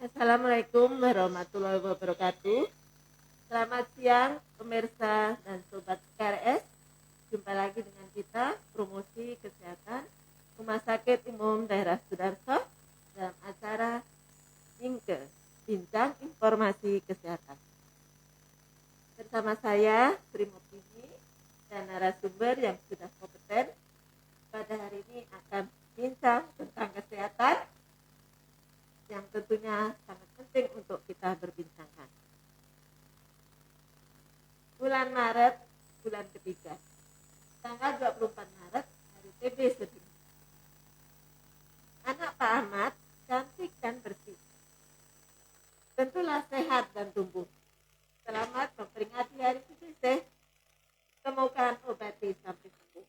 Assalamualaikum warahmatullahi wabarakatuh. Selamat siang pemirsa dan sobat KRS. Jumpa lagi dengan kita promosi kesehatan Rumah Sakit Umum Daerah Sudarso dalam acara Mingke Bincang Informasi Kesehatan. Bersama saya Sri Murtini dan narasumber yang sudah kompeten pada hari ini akan bincang tentang kesehatan yang tentunya sangat penting untuk kita berbincangkan. Bulan Maret, bulan ketiga, tanggal 24 Maret, hari TB sedunia. Anak Pak Ahmad cantik dan bersih, tentulah sehat dan tumbuh. Selamat memperingati hari TB. Semoga obati sampai sembuh.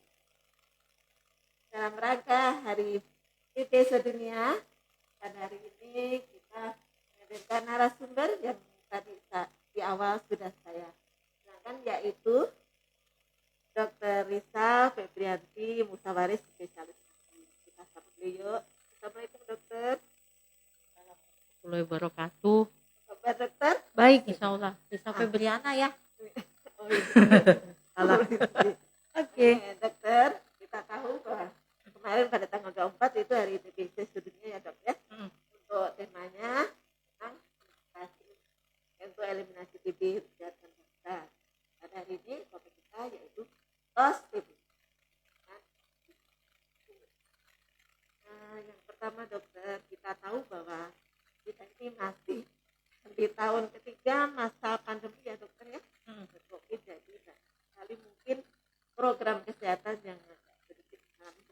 Dalam rangka hari TB sedunia, pada hari ini kita menghadirkan narasumber yang tadi di awal sudah saya jelaskan, yaitu Dr. Risa Febrianti, Musawaris spesialis gizi. Kita sambut beliau. Assalamualaikum dokter. Warahmatullahi wabarakatuh. Kabar dokter? Baik, insya Allah. Risa Febriana ya. Oh, iya. Salah. Oke, dokter. Kita tahu bahwa kemarin pada tanggal 24 itu hari TBC sedunia ya dok ya. Untuk temanya tentang untuk eliminasi TB dan penderita. Pada hari ini topik kita yaitu tos TB. Nah, yang pertama dokter, kita tahu bahwa kita ini masih di tahun ketiga masa pandemi ya dokter ya. COVID, jadi kali mungkin program kesehatan yang sedikit mengalami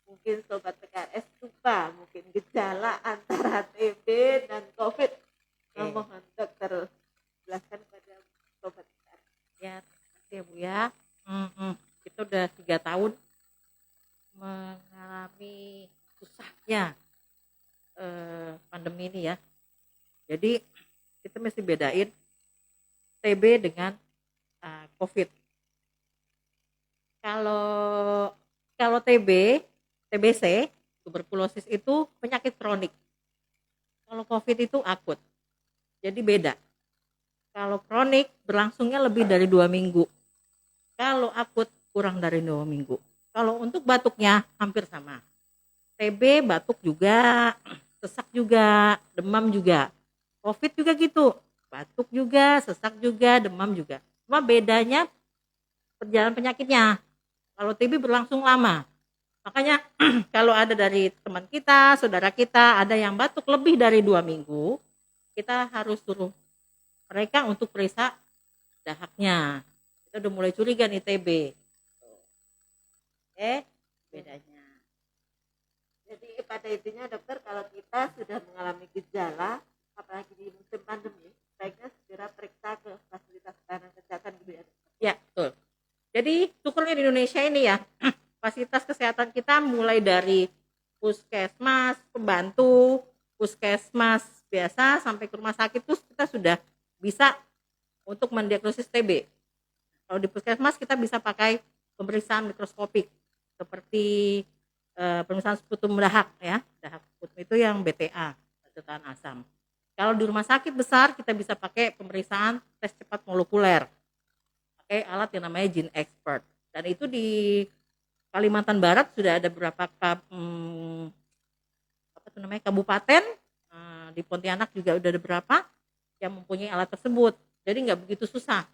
mungkin sobat PKS lupa mungkin gejala antara TB dan COVID. Mohon dokter jelaskan kepada sobat PKS. Ya, terima kasih ya Bu ya. Kita udah 3 tahun mengalami susahnya pandemi ini ya. Jadi kita mesti bedain TB dengan COVID. Kalau TBC, tuberkulosis itu penyakit kronik. Kalau COVID itu akut. Jadi beda. Kalau kronik berlangsungnya lebih dari 2 minggu. Kalau akut kurang dari 2 minggu. Kalau untuk batuknya hampir sama. TB batuk juga, sesak juga, demam juga. COVID juga gitu. Batuk juga, sesak juga, demam juga. Cuma bedanya perjalanan penyakitnya. Kalau TB berlangsung lama. Makanya kalau ada dari teman kita, saudara kita, ada yang batuk lebih dari 2 minggu, kita harus suruh mereka untuk periksa dahaknya. Kita udah mulai curiga nih TB. Bedanya. Jadi pada intinya dokter, kalau kita sudah mengalami gejala apalagi di musim pandemi, baiknya segera periksa ke fasilitas pelayanan kesehatan gitu ya dokter. Ya, betul. Jadi syukurnya di Indonesia ini ya, fasilitas kesehatan kita mulai dari puskesmas, pembantu, puskesmas biasa sampai ke rumah sakit terus kita sudah bisa untuk mendiagnosis TB. Kalau di puskesmas kita bisa pakai pemeriksaan mikroskopik seperti pemeriksaan sputum dahak ya, dahak sputum itu yang BTA, bacaan asam. Kalau di rumah sakit besar kita bisa pakai pemeriksaan tes cepat molekuler, pakai alat yang namanya Gene Expert. Dan itu di Kalimantan Barat sudah ada beberapa kabupaten, di Pontianak juga udah ada beberapa yang mempunyai alat tersebut. Jadi nggak begitu susah.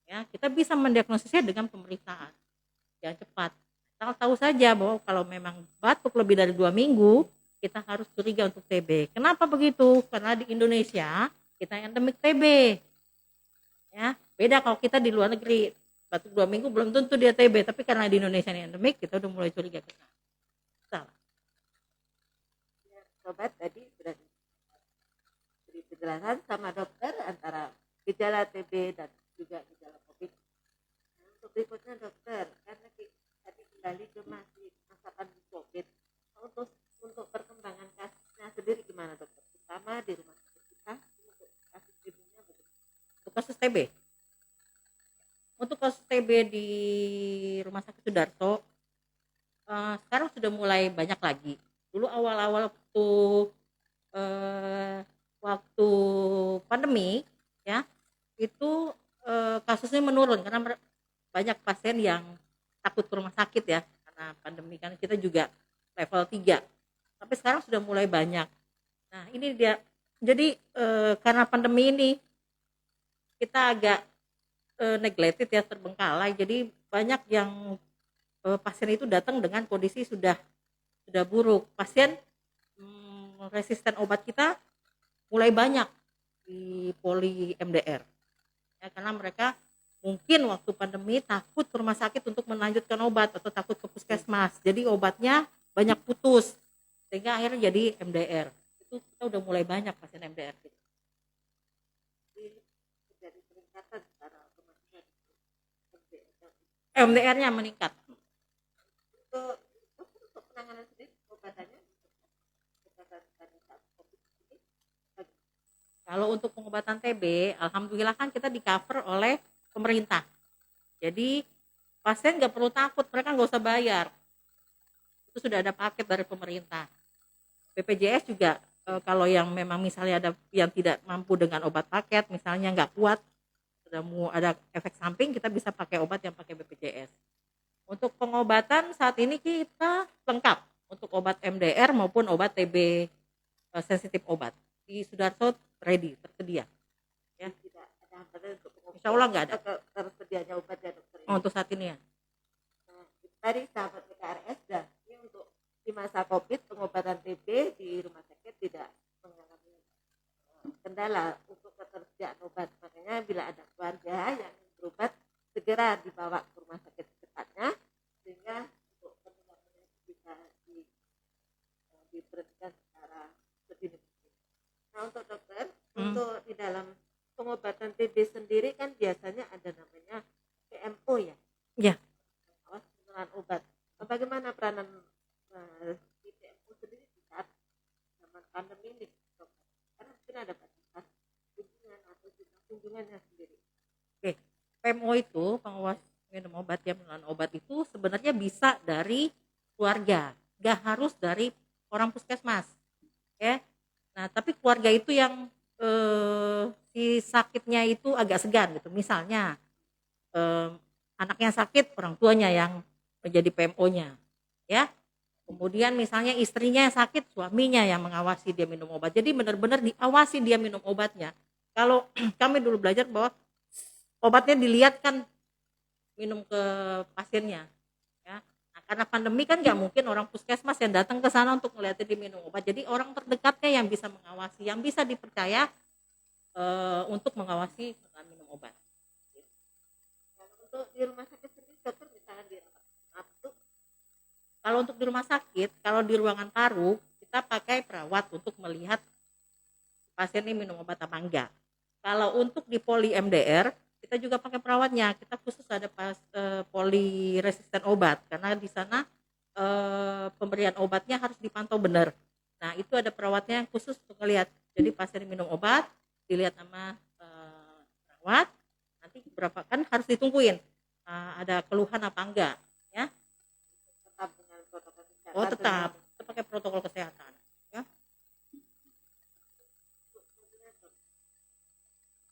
Ya, kita bisa mendiagnosisnya dengan pemeriksaan yang cepat. Kita tahu saja bahwa kalau memang batuk lebih dari 2 minggu, kita harus curiga untuk TB. Kenapa begitu? Karena di Indonesia kita endemik TB. Ya, beda kalau kita di luar negeri. Batuk 2 minggu belum tentu dia TB, tapi karena di Indonesia ini endemik, kita udah mulai curiga ke sana. Salah. Ya, sobat tadi sudah diberi penjelasan sama dokter antara gejala TB dan juga gejala COVID. Nah, untuk berikutnya dokter, karena tadi kembali ke masa pandemi COVID, untuk perkembangan kasusnya sendiri gimana dokter? Terutama di rumah sakit kita untuk kasus TB-nya bagaimana? Untuk kasus TB. Untuk kasus TB di Rumah Sakit Sudarso sekarang sudah mulai banyak lagi. Dulu awal-awal waktu eh, waktu pandemi ya itu kasusnya menurun karena banyak pasien yang takut ke rumah sakit ya karena pandemi kan kita juga level 3 tapi sekarang sudah mulai banyak. Nah ini dia jadi karena pandemi ini kita agak neglected ya terbengkalai jadi banyak yang pasien itu datang dengan kondisi sudah buruk. Pasien resisten obat kita mulai banyak di poli MDR ya karena mereka mungkin waktu pandemi takut ke rumah sakit untuk melanjutkan obat atau takut ke puskesmas jadi obatnya banyak putus sehingga akhirnya jadi MDR. Itu kita udah mulai banyak pasien MDR gitu. Jadi terjadi peningkatan secara otomatis MDR. MDR-nya meningkat. Untuk penanganan sendiri obatannya Kalau untuk pengobatan TB, alhamdulillah kan kita di cover oleh pemerintah. Jadi pasien nggak perlu takut, mereka nggak usah bayar. Itu sudah ada paket dari pemerintah. BPJS juga kalau yang memang misalnya ada yang tidak mampu dengan obat paket, misalnya nggak kuat, ada efek samping, kita bisa pakai obat yang pakai BPJS. Untuk pengobatan saat ini kita lengkap untuk obat MDR maupun obat TB sensitif obat. Di Sudarso ready, tersedia. Ya. Tidak ada hambatan untuk pengobatan. Insya Allah nggak ada. Tersedianya obat ya dokter. Oh, untuk saat ini ya. Nah, tadi sahabat PKRS dan ini untuk di masa COVID pengobatan TB di rumah sakit tidak mengalami kendala untuk ketersediaan obat. Makanya bila ada keluarga yang ingin berobat segera dibawa ke rumah sakit secepatnya sehingga untuk penanganannya bisa diberhentikan secara sedini mungkin. Nah untuk dokter, untuk di dalam pengobatan TB sendiri kan biasanya ada namanya PMO ya. Iya. Pengawas pengelolaan obat. Bagaimana peranan di PMO sendiri di saat zaman pandemi ini, dokter? Karena mungkin ada batasan kunjungan atau jumlah kunjungannya sendiri. Oke. PMO itu pengawas minum obat ya pengelolaan obat itu sebenarnya bisa dari keluarga, nggak harus dari orang puskesmas. Ya. Nah, tapi keluarga itu yang si sakitnya itu agak segan gitu. Misalnya anaknya sakit, orang tuanya yang menjadi PMO-nya. Ya. Kemudian misalnya istrinya yang sakit, suaminya yang mengawasi dia minum obat. Jadi benar-benar diawasi dia minum obatnya. Kalau kami dulu belajar bahwa obatnya dilihat kan minum ke pasiennya. Ya. Nah, karena pandemi kan nggak mungkin orang puskesmas yang datang ke sana untuk melihat dia minum obat. Jadi orang terdekatnya yang bisa mengawasi, yang bisa dipercaya untuk mengawasi minum obat. Dan untuk di rumah sakit sendiri dokter misalnya dirawat kalau untuk di rumah sakit, kalau di ruangan paru kita pakai perawat untuk melihat pasien ini minum obat apa enggak. Kalau untuk di poli MDR kita juga pakai perawatnya. Kita khusus ada poli resisten obat karena di sana pemberian obatnya harus dipantau benar. Nah itu ada perawatnya yang khusus untuk melihat. Jadi pasien minum obat dilihat sama perawat. Nanti berapa kan harus ditungguin ada keluhan apa enggak ya. tetap dengan protokol kesehatan. Oh tetap, kita pakai protokol kesehatan. Ya.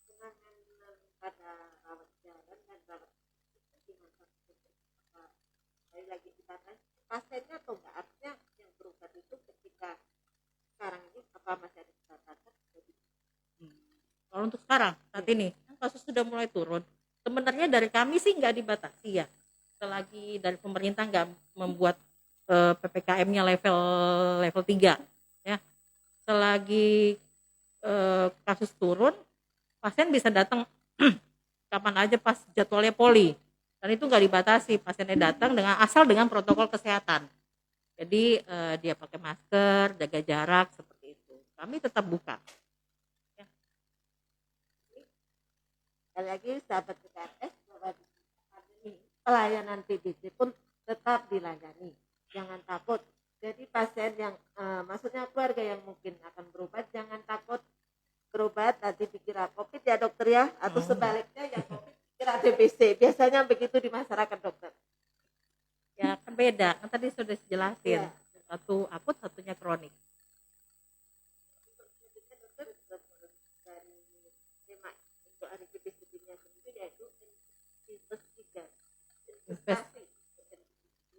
Penanganan pada rawat jalan dan rawat di masa sekali lagi dibatasi pasiennya atau enggak, artinya yang berobat itu ketika sekarang ini apa masih ada batasan? Kalau untuk sekarang saat ini kan kasus sudah mulai turun. Sebenarnya dari kami sih nggak dibatasi ya. Selagi dari pemerintah nggak membuat PPKM-nya level 3 ya. Selagi kasus turun, pasien bisa datang kapan aja pas jadwalnya poli. Dan itu nggak dibatasi, pasiennya datang asal dengan protokol kesehatan. Jadi dia pakai masker, jaga jarak seperti itu. Kami tetap buka. Ya. Sekali lagi sahabat PKRS bahwa di pandemi pelayanan TBC pun tetap dilayani. Jangan takut. Jadi pasien yang maksudnya keluarga yang mungkin akan berobat jangan takut berobat nanti dikira COVID ya dokter ya, atau sebaliknya yang COVID dikira TBC. Biasanya begitu di masyarakat dokter. Ya kan beda, kan tadi sudah dijelasin. Ya. Satu akut, satunya kronik. tema untuk hari TB-nya sendiri yaitu investasi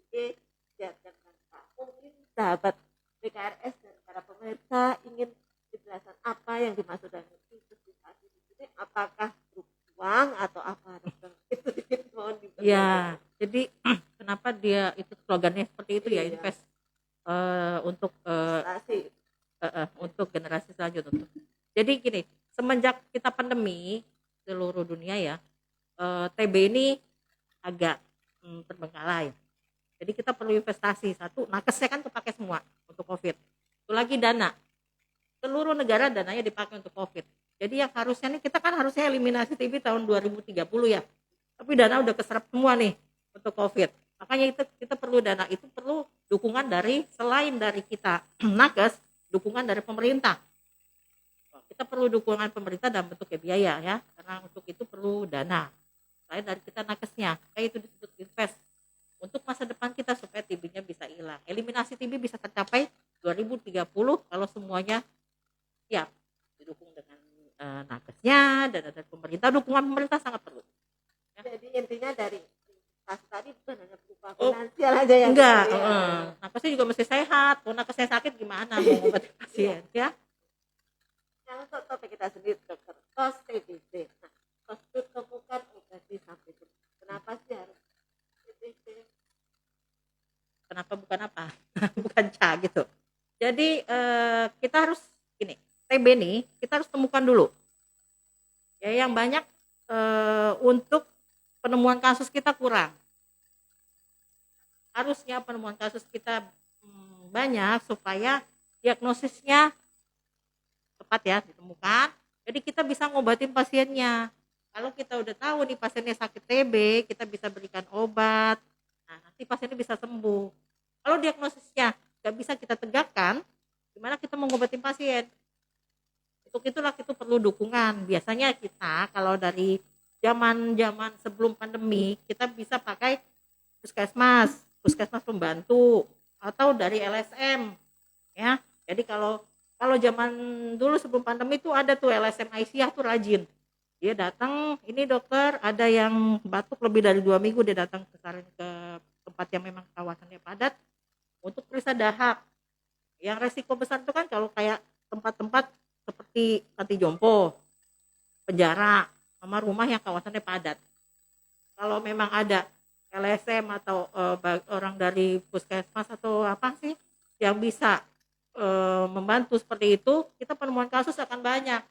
jadi siapkan tanpa. Mungkin sahabat PKRS dan para pemirsa ingin penjelasan apa yang dimaksud dengan investasi di sini, apakah uang atau apa, dokter? Itu mohon diberitahu. Ya, jadi kenapa dia itu slogannya seperti itu ya, Iya. invest untuk Investasi. untuk generasi selanjutnya. Jadi gini, semenjak kita pandemi seluruh dunia ya, TB ini agak terbengkalai. Jadi kita perlu investasi. Satu, nakesnya kan kepake semua untuk COVID. Itu lagi dana. Seluruh negara dananya dipakai untuk COVID. Jadi yang harusnya nih, kita kan harusnya eliminasi TB tahun 2030 ya. Tapi dana udah keserap semua nih untuk COVID. Makanya itu kita perlu dana, itu perlu dukungan dari selain dari kita nakes, dukungan dari pemerintah. Kita perlu dukungan pemerintah dalam bentuk biaya ya, karena untuk itu perlu dana. Selain dari kita nakesnya, kayak itu disebut invest untuk masa depan kita supaya TB-nya bisa hilang. Eliminasi TB bisa tercapai 2030 kalau semuanya siap didukung dengan nakesnya dan dari pemerintah. Dukungan pemerintah sangat perlu. Jadi intinya dari investasi tadi bukan hanya berupa finansial aja yang enggak, kita lihat. nakesnya juga mesti sehat. Kalau nakesnya sakit gimana mau ngobatin pasien ya? Yang untuk topik kita sendiri dokter, tos TBC. Nah, tos itu temukan obati sampai itu. Kenapa sih harus TBC? Kenapa bukan apa? Bukan ca gitu. Jadi kita harus gini, TB nih kita harus temukan dulu. Ya, yang banyak untuk penemuan kasus kita kurang. Harusnya penemuan kasus kita banyak supaya diagnosisnya tepat ya ditemukan. Jadi kita bisa ngobatin pasiennya. Kalau kita udah tahu nih pasiennya sakit TB, kita bisa berikan obat. Nah, nanti pasiennya bisa sembuh. Kalau diagnosisnya nggak bisa kita tegakkan, gimana kita mau ngobatin pasien? Untuk itulah itu perlu dukungan. Biasanya kita kalau dari zaman sebelum pandemi, kita bisa pakai puskesmas pembantu atau dari LSM ya. Jadi kalau zaman dulu sebelum pandemi itu ada tuh LSM Aisyah tuh rajin. Dia datang, ini dokter ada yang batuk lebih dari 2 minggu, dia datang ke tempat yang memang kawasannya padat untuk periksa dahak. Yang resiko besar itu kan kalau kayak tempat-tempat seperti panti jompo, penjara, sama rumah yang kawasannya padat. Kalau memang ada LSM atau orang dari puskesmas atau apa sih yang bisa membantu seperti itu, kita penemuan kasus akan banyak.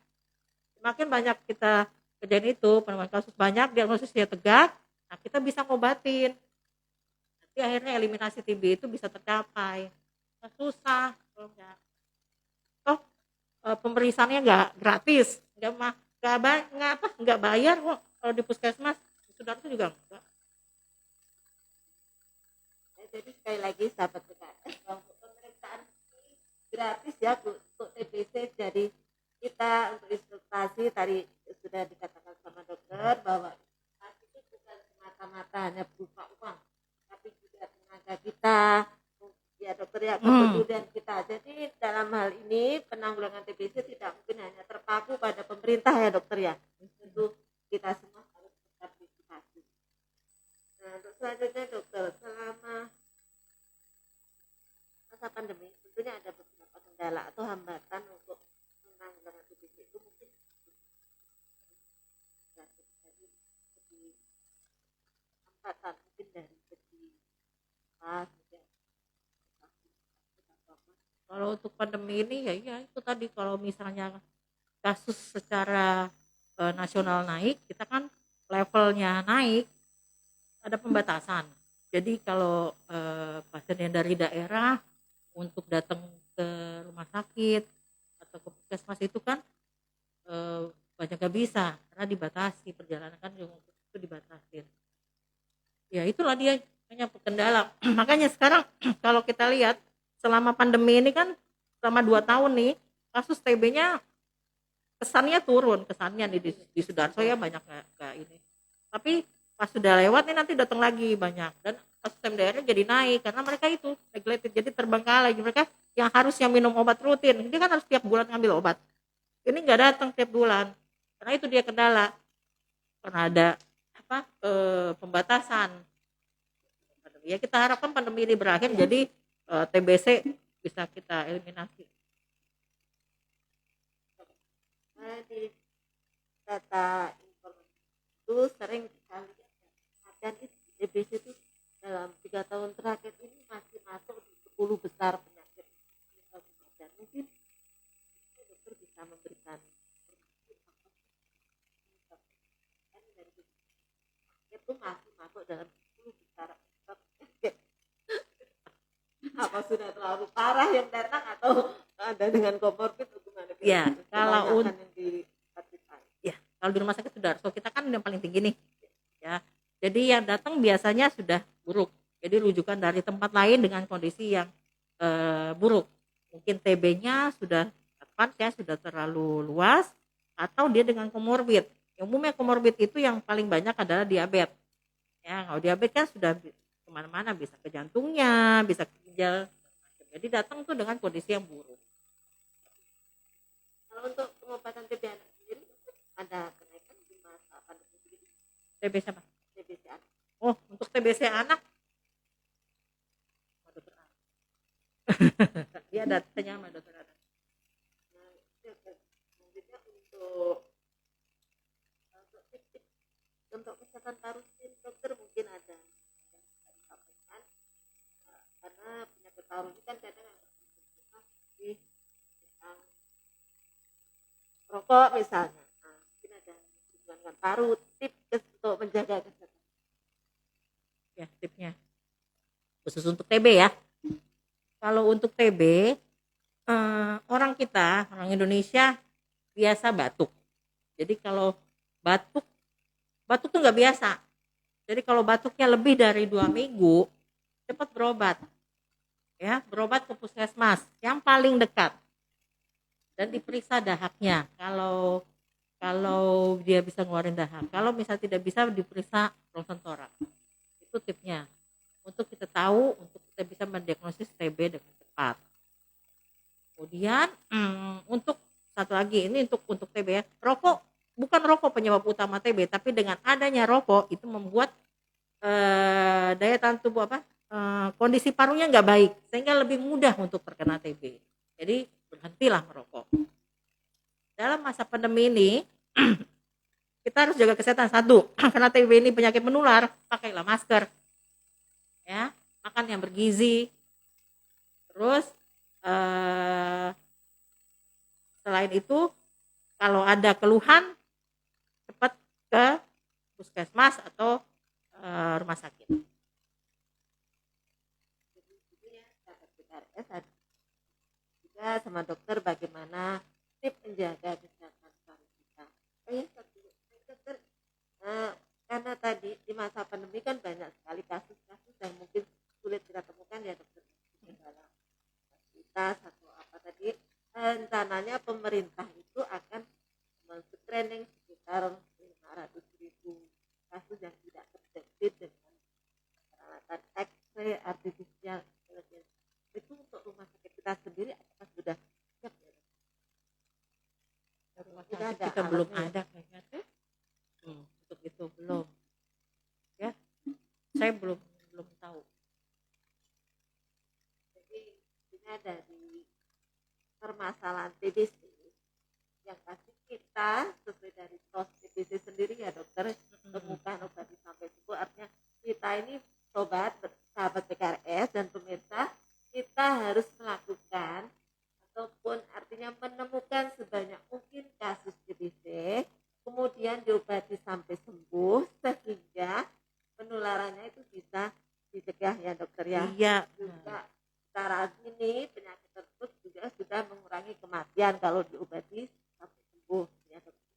Semakin banyak kita kerjain itu, penemuan kasus banyak, diagnosisnya tegak, nah kita bisa ngobatin. Nanti akhirnya eliminasi TB itu bisa tercapai. Nah, susah kalau enggak. Toh pemeriksaannya nggak gratis, nggak bayar kok kalau di puskesmas. Di Sudarso juga enggak. Jadi sekali lagi sahabat PKS, untuk pemeriksaan ini gratis ya untuk TBC. Jadi kita untuk investasi tadi sudah dikatakan sama dokter bahwa investasi itu bukan semata-mata hanya berupa uang, tapi juga tenaga kita, ya dokter ya, kepedulian kita. Jadi dalam hal ini penanggulangan TBC tidak mungkin hanya terpaku pada pemerintah ya dokter ya. Tentu kita semua harus berpartisipasi. Nah, untuk selanjutnya dokter, selama masa pandemi tentunya ada beberapa kendala atau hambatan untuk penanggulangan TBC itu mungkin dari segi hambatan mungkin dari segi Kalau untuk pandemi ini ya itu tadi, kalau misalnya kasus secara nasional naik, kita kan levelnya naik, ada pembatasan. Jadi kalau pasien yang dari daerah untuk datang ke rumah sakit atau ke puskesmas itu kan banyak gak bisa karena dibatasi, perjalanan kan itu dibatasin. Ya itulah dia hanya kendala. Makanya sekarang kalau kita lihat selama pandemi ini kan selama 2 tahun nih kasus TB-nya kesannya turun, kesannya di Sudarso ya banyak gak ini. Tapi pas sudah lewat nih nanti datang lagi banyak, dan kasus MDR-nya jadi naik karena mereka itu neglected, jadi terbengkalai. Mereka yang harusnya minum obat rutin, ini kan harus tiap bulan ngambil obat, ini nggak datang tiap bulan Karena itu dia kendala, karena ada pembatasan pandemi. Ya kita harapkan pandemi ini berakhir, jadi TBC bisa kita eliminasi. Di data informasi itu sering sekali dan itu TBC itu dalam 3 tahun terakhir ini masih masuk di 10 besar penyakit dan mungkin dokter bisa memberikan itu masih masuk dalam 10 besar penyakit. Apa sudah terlalu parah yang datang atau ada dengan komorbid atau gimana? Ya, kalau yang di ya, kalau di rumah sakit Sudarso kita kan yang paling tinggi nih. Ya. Jadi yang datang biasanya sudah buruk. Jadi rujukan dari tempat lain dengan kondisi yang buruk. Mungkin TB-nya sudah advance ya, sudah terlalu luas, atau dia dengan komorbid. Yang umumnya komorbid itu yang paling banyak adalah diabetes. Ya, kalau diabetes kan sudah kemana-mana, bisa ke jantungnya, bisa ke ginjal. Jadi datang tuh dengan kondisi yang buruk. Kalau untuk pengobatan TB anak sendiri ada kenaikan di masa pandemi ini? TBC apa? TBC anak. Oh, untuk TBC anak, dokter anak. Dia datanya sama dokter anak. Nah, selanjutnya untuk kesehatan paru-paru dokter mungkin ada disampaikan karena penyakit paru ini kan kadang di rokok misalnya, mungkin ada hubungan dengan paru, tips untuk menjaga kesehatan. Ya, tipsnya khusus untuk TB ya. Kalau untuk TB, orang Indonesia biasa batuk. Jadi kalau batuk tuh nggak biasa. Jadi kalau batuknya lebih dari 2 minggu, cepat berobat. Ya, berobat ke puskesmas yang paling dekat dan diperiksa dahaknya. Kalau dia bisa ngeluarin dahak. Kalau misalnya tidak bisa, diperiksa ronsen toraks. Itu tipsnya. Untuk kita tahu, untuk kita bisa mendiagnosis TB dengan cepat. Kemudian untuk satu lagi, ini untuk TB ya, rokok bukan rokok penyebab utama TB, tapi dengan adanya rokok itu membuat daya tahan tubuh kondisi parunya nggak baik, sehingga lebih mudah untuk terkena TB. Jadi berhentilah merokok. Dalam masa pandemi ini kita harus jaga kesehatan. Satu, karena TB ini penyakit menular, pakailah masker, ya, makan yang bergizi. Terus selain itu, kalau ada keluhan, cepat ke puskesmas atau rumah sakit. Juga sama dokter bagaimana tips menjaga kesehatan paru kita. Dokter, karena tadi di masa pandemi kan banyak sekali kasus-kasus yang mungkin sulit kita temukan ya dokter, dalam fasilitas atau apa tadi. Rencananya pemerintah itu akan men-screening sekitar 500.000 kasus yang tidak terdeteksi dengan peralatan X-ray artificial intelligence. Itu untuk rumah sakit kita sendiri apakah sudah siap ya? Rumah sakit kita belum ada kayaknya tuh. Untuk itu belum. Ya, saya belum tahu. Jadi ini ada di permasalahan TBC yang pasti kita sesuai dari tos TBC sendiri ya dokter, temukan obat sampai sembuh. Artinya kita ini sobat sahabat PKRS dan pemirsa, kita harus melakukan ataupun artinya menemukan sebanyak mungkin kasus TBC, kemudian diobati sampai sembuh sehingga penularannya itu bisa dicegah ya dokter ya. Iya. Juga secara ini penyakit tersebut juga sudah mengurangi kematian kalau diobati sampai sembuh ya dokter.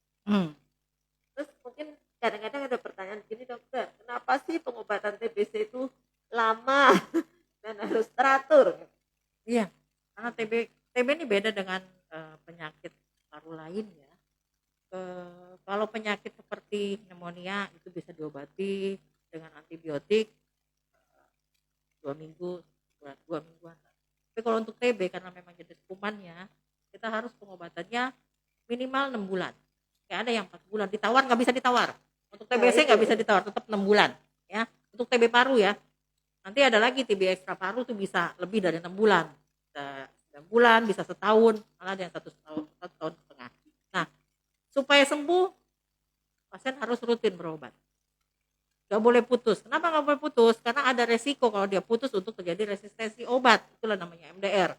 Terus mungkin kadang-kadang ada pertanyaan gini dokter, kenapa sih pengobatan TBC itu lama dan harus teratur? Iya, karena TB ini beda dengan penyakit paru lain ya. Kalau penyakit seperti pneumonia itu bisa diobati dengan antibiotik 2 minggu, 2 mingguan. Tapi kalau untuk TB karena memang jenis kumannya, kita harus pengobatannya minimal 6 bulan. nggak ada yang 4 bulan, ditawar nggak bisa ditawar. Untuk TBC nggak bisa ditawar, tetap 6 bulan ya. Untuk TB paru ya, nanti ada lagi TB ekstra paru tuh bisa lebih dari 6 bulan, bisa 9 bulan, bisa setahun, malah ada yang 1 tahun setengah. Nah, supaya sembuh pasien harus rutin berobat, nggak boleh putus. Kenapa nggak boleh putus? Karena ada resiko kalau dia putus untuk terjadi resistensi obat, itulah namanya MDR.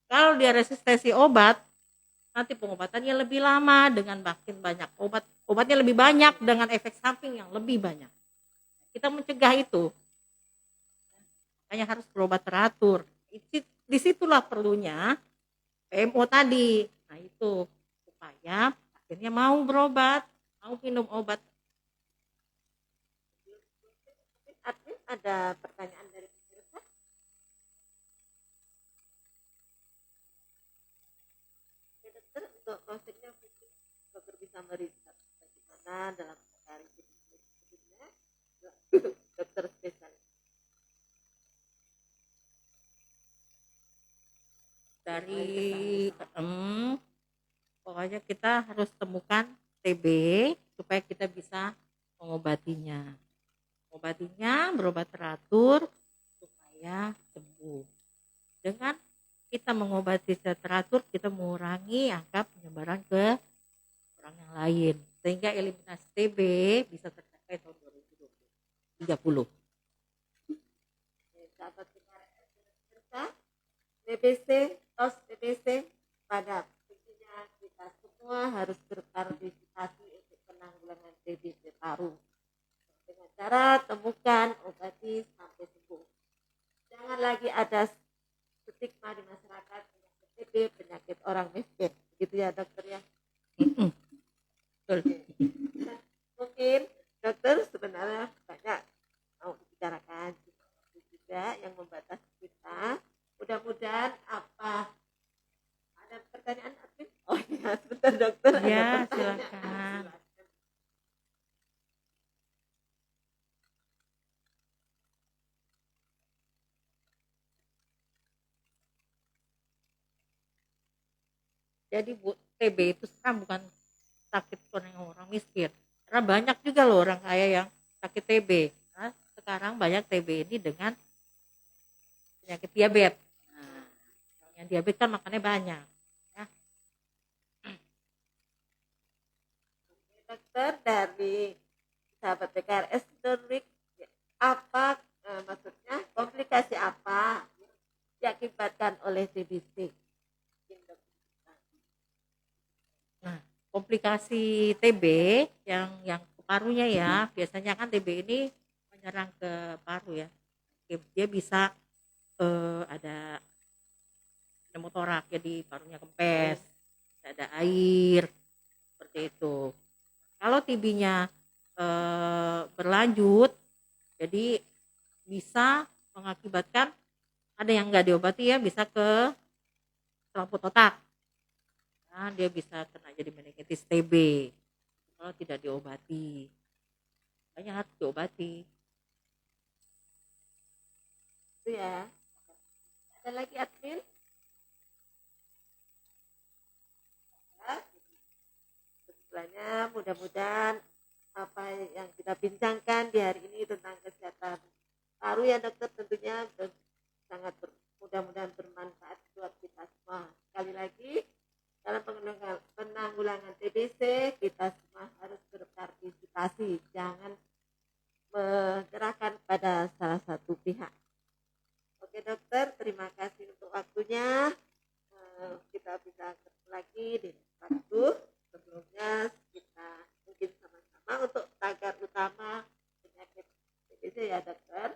Kalau dia resistensi obat, nanti pengobatannya lebih lama dengan makin banyak obatnya lebih banyak dengan efek samping yang lebih banyak. Kita mencegah itu, hanya harus berobat teratur. Disitulah perlunya PMO tadi. Nah itu supaya akhirnya mau berobat, mau minum obat. Admin, ada pertanyaan dari pemirsa? Ya, dokter, untuk prosesnya mungkin dokter bisa meriset bagaimana dalam sehari sebelumnya dokter spesialis. Dari pokoknya kita harus temukan TB supaya kita bisa mengobatinya. Berobat teratur supaya sembuh. Dengan kita mengobati secara teratur, kita mengurangi angka penyebaran ke orang yang lain, sehingga eliminasi TB bisa tercapai tahun 2030. Sahabat pemirsa, TBC, tos TBC pada intinya kita semua harus berpartisipasi untuk penanggulangan TBC paru dengan cara temukan, obati sampai sembuh. Jangan lagi ada stigma di masyarakat penyakit TB, penyakit orang miskin, gitu ya dokter ya. Betul. Mungkin dokter sebenarnya banyak mau dibicarakan juga yang membatasi kita. Mudah-mudahan apa ada pertanyaan admin? Oh ya, sebentar dokter. Ya, silakan. Jadi TB itu sekarang bukan sakit orang miskin, karena banyak juga loh orang kaya yang sakit TB. Nah, sekarang banyak TB ini dengan penyakit diabetes. Nah, yang diabetes kan makannya banyak. Ya. Dokter, dari sahabat PKRS, apa maksudnya komplikasi apa diakibatkan oleh TBC? Nah, komplikasi TB yang ke parunya ya, biasanya kan TB ini menyerang ke paru ya. Dia bisa ada pneumotorak, jadi parunya kempes, ada air, seperti itu. Kalau TB-nya berlanjut, jadi bisa mengakibatkan ada yang nggak diobati ya, bisa ke selaput otak. Nah, dia bisa kena jadi meningitis TB kalau tidak diobati. Makanya harus diobati. Itu ya. Ada lagi admin? Setelahnya mudah-mudahan apa yang kita bincangkan di hari ini tentang kesehatan paru ya dokter tentunya sangat mudah-mudahan bermanfaat buat kita semua. Sekali lagi dalam penanggulangan TBC kita semua harus berpartisipasi, jangan menyerahkan pada salah satu pihak. Oke dokter, terima kasih untuk waktunya. Kita bisa ketemu lagi di waktu. Sebelumnya kita mungkin sama-sama untuk tagar utama penyakit TBC ya dokter.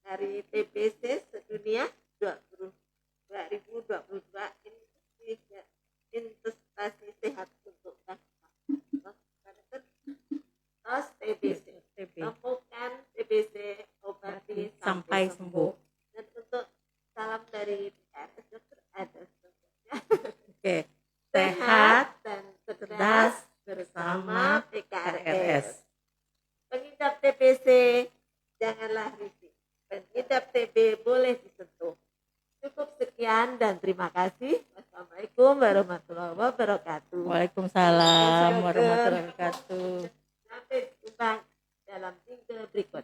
Dari TBC sedunia 2022 investasi sehat untuk bangsa. Tos TBC. Temukan TBC, obati sampai sembuh. Dan untuk salam dari PKRS dokter ada sebenarnya. Oke. Sehat dan cerdas bersama PKRS. Pengidap TBC janganlah risih. Pengidap TB boleh disentuh. Cukup sekian dan terima kasih. Wassalamualaikum warahmatullahi wabarakatuh. Waalaikumsalam Semoga- warahmatullahi wabarakatuh. Sampai jumpa dalam minggu berikut.